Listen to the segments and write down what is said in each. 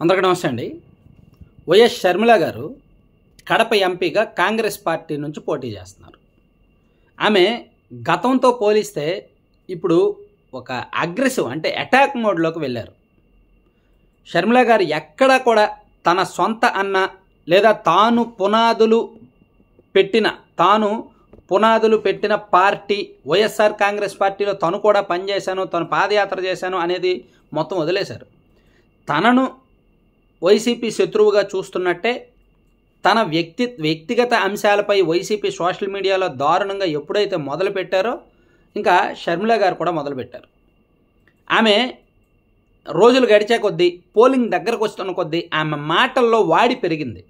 అందరికీ నమస్తే అండి. వైఎస్ షర్మిల గారు కడప ఎంపీగా కాంగ్రెస్ పార్టీ నుంచి పోటీ చేస్తున్నారు. ఆమె గతంతో పోలిస్తే ఇప్పుడు ఒక అగ్రెసివ్ అంటే అటాక్ మోడ్లోకి వెళ్ళారు. షర్మిల గారు ఎక్కడా కూడా తన సొంత అన్న లేదా తాను పునాదులు పెట్టిన పార్టీ వైఎస్ఆర్ కాంగ్రెస్ పార్టీలో తను కూడా పనిచేశాను, తను పాదయాత్ర చేశాను అనేది మొత్తం వదిలేశారు. తనను వైసీపీ శత్రువుగా చూస్తున్నట్టే తన వ్యక్తిగత అంశాలపై వైసీపీ సోషల్ మీడియాలో దారుణంగా ఎప్పుడైతే మొదలుపెట్టారో ఇంకా షర్మిల గారు కూడా మొదలుపెట్టారు. ఆమె రోజులు గడిచే కొద్దీ, పోలింగ్ దగ్గరకు వస్తున్న కొద్దీ ఆమె మాటల్లో వాడి పెరిగింది.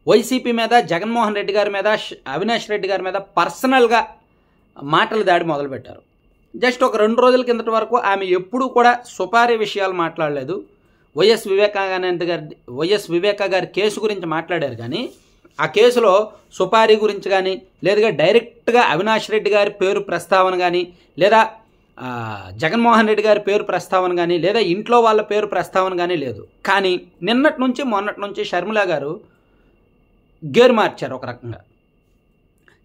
వైసీపీ మీద, జగన్మోహన్ రెడ్డి గారి మీద, అవినాష్ రెడ్డి గారి మీద పర్సనల్గా మాటలు దాడి మొదలుపెట్టారు. జస్ట్ ఒక 2 రోజుల కిందటి వరకు ఆమె ఎప్పుడూ కూడా సుపారీ విషయాలు మాట్లాడలేదు. వైఎస్ వివేకా గారి కేసు గురించి మాట్లాడారు, కానీ ఆ కేసులో సుపారీ గురించి కానీ, లేదా డైరెక్ట్గా అవినాష్ రెడ్డి గారి పేరు ప్రస్తావన కానీ, లేదా జగన్మోహన్ రెడ్డి గారి పేరు ప్రస్తావన కానీ, లేదా ఇంట్లో వాళ్ళ పేరు ప్రస్తావన కానీ లేదు. కానీ మొన్నటి నుంచి షర్మిల గారు గేరు మార్చారు. ఒక రకంగా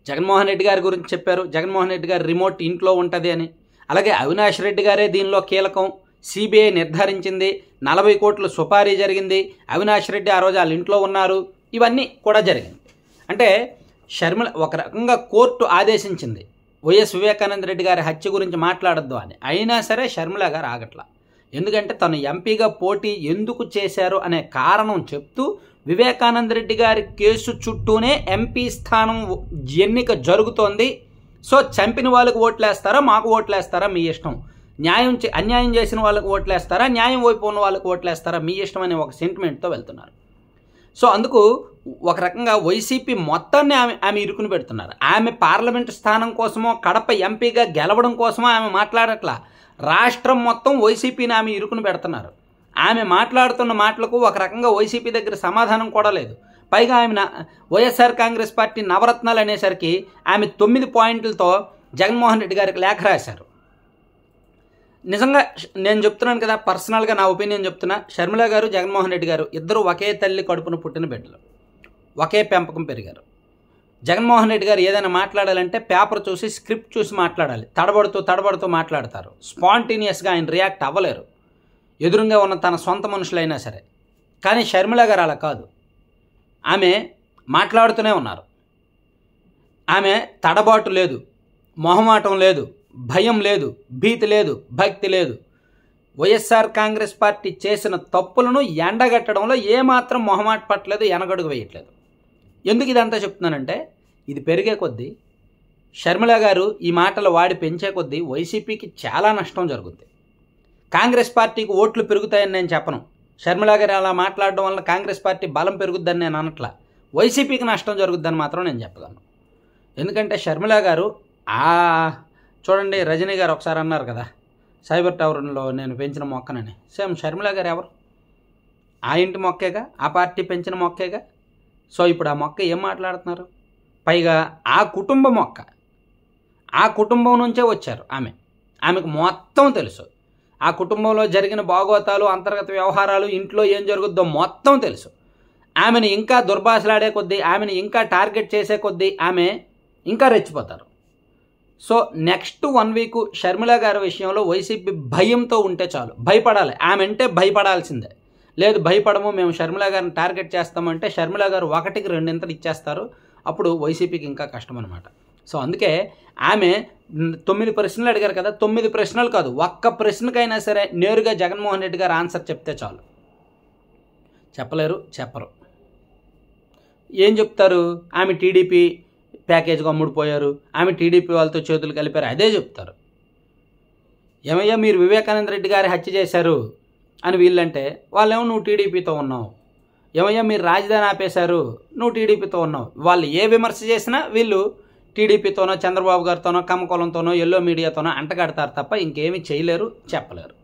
జగన్మోహన్ రెడ్డి గారి గురించి చెప్పారు. జగన్మోహన్ రెడ్డి గారి రిమోట్ ఇంట్లో ఉంటుంది అని, అలాగే అవినాష్ రెడ్డి గారే దీనిలో కీలకం, సిబిఐ నిర్ధారించింది, 40 కోట్ల సుపారీ జరిగింది, అవినాష్ రెడ్డి ఆ రోజు వాళ్ళ ఇంట్లో ఉన్నారు, ఇవన్నీ కూడా జరిగింది. అంటే షర్మిల ఒక రకంగా కోర్టు ఆదేశించింది వైఎస్ వివేకానంద రెడ్డి గారి హత్య గురించి మాట్లాడద్దు అని. అయినా సరే షర్మిల గారు ఆగట్లా. ఎందుకంటే తను ఎంపీగా పోటీ ఎందుకు చేశారు అనే కారణం చెప్తూ, వివేకానంద రెడ్డి గారి కేసు చుట్టూనే ఎంపీ స్థానం ఎన్నిక జరుగుతోంది, సో చంపిన వాళ్ళకు ఓట్లేస్తారా, మాకు ఓట్లేస్తారా మీ ఇష్టం, అన్యాయం చేసిన వాళ్ళకు ఓట్లేస్తారా, న్యాయం వైపు ఉన్న వాళ్ళకు ఓట్లేస్తారా మీ ఇష్టం అనే ఒక సెంటిమెంట్తో వెళ్తున్నారు. సో అందుకు ఒక రకంగా వైసీపీ మొత్తాన్ని ఆమె ఇరుకుని పెడుతున్నారు. ఆమె పార్లమెంటు స్థానం కోసమో, కడప ఎంపీగా గెలవడం కోసమో ఆమె మాట్లాడట్లా. రాష్ట్రం మొత్తం వైసీపీని ఆమె ఇరుకుని పెడుతున్నారు. ఆమె మాట్లాడుతున్న మాటలకు ఒక రకంగా వైసీపీ దగ్గర సమాధానం కూడా లేదు. పైగా ఆమె వైఎస్ఆర్ కాంగ్రెస్ పార్టీ నవరత్నాలు అనేసరికి ఆమె 9 పాయింట్లతో జగన్మోహన్ రెడ్డి గారికి లేఖ రాశారు. నిజంగా నేను చెప్తున్నాను కదా, పర్సనల్గా నా ఒపీనియన్ చెప్తున్నా. షర్మిల గారు, జగన్మోహన్ రెడ్డి గారు ఇద్దరు ఒకే తల్లి కడుపున పుట్టిన బిడ్డలు, ఒకే పెంపకం పెరిగారు. జగన్మోహన్ రెడ్డి గారు ఏదైనా మాట్లాడాలంటే పేపర్ చూసి, స్క్రిప్ట్ చూసి మాట్లాడాలి. తడబడుతూ మాట్లాడతారు. స్పాంటేనియస్గా ఆయన రియాక్ట్ అవ్వలేరు, ఎదురుగా ఉన్న తన సొంత మనుషులైనా సరే. కానీ షర్మిల గారు అలా కాదు. ఆమె మాట్లాడుతూనే ఉన్నారు. ఆమె తడబాటు లేదు, మొహమాటం లేదు, భయం లేదు, భీతి లేదు, భక్తి లేదు. వైఎస్ఆర్ కాంగ్రెస్ పార్టీ చేసిన తప్పులను ఎండగట్టడంలో ఏమాత్రం మొహమాట పట్టలేదు, ఎనగడుగు వేయట్లేదు. ఎందుకు ఇదంతా చెప్తున్నానంటే, ఇది పెరిగే కొద్దీ, షర్మిల గారు ఈ మాటలు వాడి పెంచే కొద్దీ వైసీపీకి చాలా నష్టం జరుగుతుంది. కాంగ్రెస్ పార్టీకి ఓట్లు పెరుగుతాయని నేను చెప్పను. షర్మిల గారు అలా మాట్లాడడం వల్ల కాంగ్రెస్ పార్టీ బలం పెరుగుద్దని నేను అనట్లా. వైసీపీకి నష్టం జరుగుద్దని మాత్రం నేను చెప్పగలను. ఎందుకంటే షర్మిల గారు చూడండి, రజనీ గారు ఒకసారి అన్నారు కదా, సైబర్ టవర్లో నేను పెంచిన మొక్కనని. సేమ్ షర్మిల గారు ఎవరు? ఆ ఇంటి మొక్కేగా, ఆ పార్టీ పెంచిన మొక్కేగా. సో ఇప్పుడు ఆ మొక్క ఏం మాట్లాడుతున్నారు? పైగా ఆ కుటుంబ మొక్క, ఆ కుటుంబం నుంచే వచ్చారు. ఆమెకు మొత్తం తెలుసు. ఆ కుటుంబంలో జరిగిన భాగోతాలు, అంతర్గత వ్యవహారాలు, ఇంట్లో ఏం జరుగుద్దో మొత్తం తెలుసు. ఆమెను ఇంకా దుర్భాషలాడే కొద్దీ, ఆమెను ఇంకా టార్గెట్ చేసే కొద్దీ ఆమె ఇంకా రెచ్చిపోతారు. సో నెక్స్ట్ 1 వీక్ షర్మిల గారి విషయంలో వైసీపీ భయంతో ఉంటే చాలు. భయపడాలి, ఆమె అంటే భయపడాల్సిందే. లేదు భయపడము, మేము షర్మిల గారిని టార్గెట్ చేస్తామంటే షర్మిల గారు 1కి 2 ఇచ్చేస్తారు. అప్పుడు వైసీపీకి ఇంకా కష్టం అనమాట. సో అందుకే ఆమె 9 ప్రశ్నలు అడిగారు కదా, 9 ప్రశ్నలు కాదు, ఒక్క ప్రశ్నకైనా సరే నేరుగా జగన్మోహన్ రెడ్డి గారు ఆన్సర్ చెప్తే చాలు. చెప్పలేరు, చెప్పరు. ఏం చెప్తారు? ఆమె టీడీపీ ప్యాకేజ్గా అమ్ముడుపోయారు, ఆమె టీడీపీ వాళ్ళతో చేతులు కలిపారు, అదే చెప్తారు. ఏమయ్యా మీరు వివేకానంద రెడ్డి గారి హత్య చేశారు అని వీళ్ళంటే వాళ్ళేమో నువ్వు టీడీపీతో ఉన్నావు. ఏమయ్యా మీరు రాజధాని ఆపేశారు, నువ్వు టీడీపీతో ఉన్నావు. వాళ్ళు ఏ విమర్శ చేసినా వీళ్ళు టీడీపీతోనో, చంద్రబాబు గారితోనో, కమ్మకోలంతోనో, ఎల్లో మీడియాతోనో అంటగడతారు తప్ప ఇంకేమీ చేయలేరు, చెప్పలేరు.